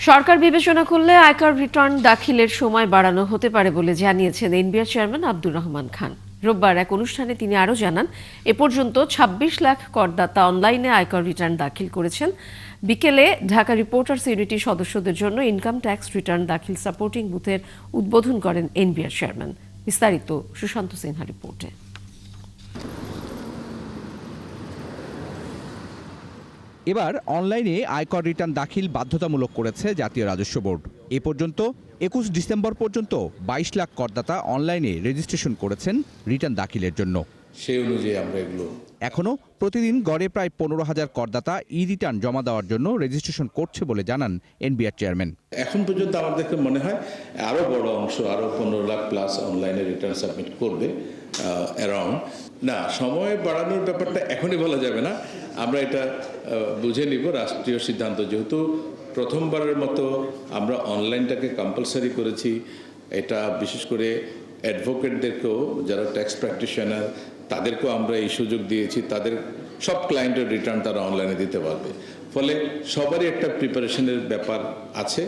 সরকার বিবেচনা করলে আয়কর রিটার্ন দাখিলের সময় বাড়ানো হতে পারে বলে জানিয়েছেন এনবিআর চেয়ারম্যান আব্দুর রহমান খান। রোববার এক অনুষ্ঠানে তিনি আরও জানান, এ পর্যন্ত ২৬ লাখ করদাতা অনলাইনে আয়কর রিটার্ন দাখিল করেছেন। বিকেলে ঢাকা রিপোর্টার্স ইউনিটির সদস্যদের জন্য ইনকাম ট্যাক্স রিটার্ন দাখিল সাপোর্টিং বুথের উদ্বোধন করেন এনবিআর চেয়ারম্যান। বিস্তারিত সুশান্ত সিনহা রিপোর্টে। এবার অনলাইনে আয়কর রিটার্ন দাখিল বাধ্যতামূলক করেছে জাতীয় রাজস্ব বোর্ড। এ পর্যন্ত ২১ ডিসেম্বর পর্যন্ত ২২ লাখ করদাতা অনলাইনে রেজিস্ট্রেশন করেছেন রিটার্ন দাখিলের জন্য। সেই অনুযায়ী আমরা এগুলো এখনও প্রতিদিন গড়ে প্রায় ১৫,০০০ করদাতা ই রিটার্ন জমা দেওয়ার জন্য রেজিস্ট্রেশন করছে বলে জানান এনবিআর চেয়ারম্যান। এখন পর্যন্ত আমাদেরকে মনে হয় আরও বড় অংশ, আরও ১৫ লাখ প্লাস অনলাইনে রিটার্ন সাবমিট করবে অ্যারাউন্ড। না, সময় বাড়ানোর ব্যাপারটা এখনই বলা যাবে না, আমরা এটা বুঝে নিব রাষ্ট্রীয় সিদ্ধান্ত। যেহেতু প্রথমবারের মতো আমরা অনলাইনটাকে কম্পালসারি করেছি, এটা বিশেষ করে অ্যাডভোকেটদেরকেও, যারা ট্যাক্স প্র্যাকটিশনার, তাদেরকেও আমরা এই সুযোগ দিয়েছি। তাদের সব ক্লায়েন্টের রিটার্ন তারা অনলাইনে দিতে পারবে। ফলে সবারই একটা প্রিপারেশনের ব্যাপার আছে,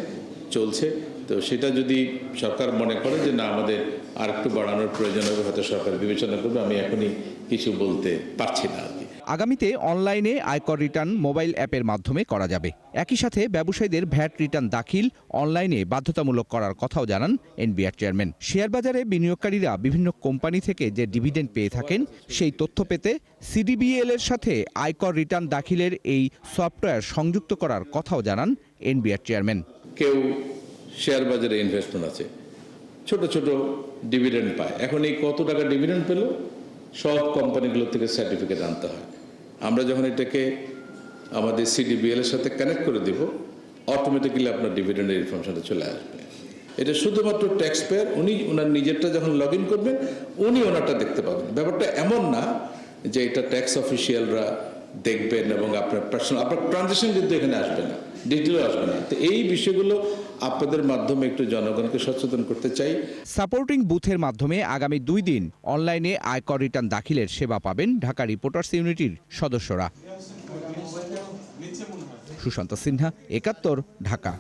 চলছে। তো সেটা যদি সরকার মনে করে যে না, আমাদের আর একটু বাড়ানোর প্রয়োজন হবে, হয়তো সরকার বিবেচনা করবে। আমি এখনই কিছু বলতে পারছি না আর কি। আগামীতে অনলাইনে আয়কর রিটার্ন মোবাইল অ্যাপের মাধ্যমে করা যাবে। একই সাথে ব্যবসায়ীদের ভ্যাট রিটার্ন দাখিল অনলাইনে বাধ্যতামূলক করার কথাও জানান এনবিআর চেয়ারম্যান। শেয়ার বাজারে বিনিয়োগকারীরা বিভিন্ন কোম্পানি থেকে যে ডিভিডেন্ড পেয়ে থাকেন, সেই তথ্য পেতে সিডিবিএল এর সাথে আয়কর রিটার্ন দাখিলের এই সফটওয়্যার সংযুক্ত করার কথাও জানান এনবিআর চেয়ারম্যান। কেউ শেয়ার বাজারে ইনভেস্টমেন্ট আছে, ছোট ছোট ডিভিডেন্ড পায়। এখন এই কত টাকা ডিভিডেন্ড পেল, সব কোম্পানিগুলো থেকে সার্টিফিকেট আনতে হয়। আমরা যখন এটাকে আমাদের সিডিবিএল এর সাথে কানেক্ট করে দিব, অটোমেটিক্যালি আপনার ডিভিডেন্ডের ইনফরমেশনটা চলে আসবে। এটা শুধুমাত্র ট্যাক্স পেয়ার, উনি ওনার নিজেরটা যখন লগ ইন করবেন, উনি ওনারটা দেখতে পাবেন। ব্যাপারটা এমন না যে এটা ট্যাক্স অফিসিয়ালরা দেখবেন এবং আপনার পার্সোনাল, আপনার ট্রানজেকশন কিন্তু এখানে আসবে না, ডিটেলও আসবে না। তো এই বিষয়গুলো আপনাদের মাধ্যমে একটু জনগণকে সচেতন করতে চাই। সাপোর্টিং বুথের মাধ্যমে আগামী ২ দিন অনলাইনে আয়কর রিটার্ন দাখিলের সেবা পাবেন ঢাকা রিপোর্টার্স ইউনিটির সদস্যরা। সুশান্ত সিনহা, ৭১, ঢাকা।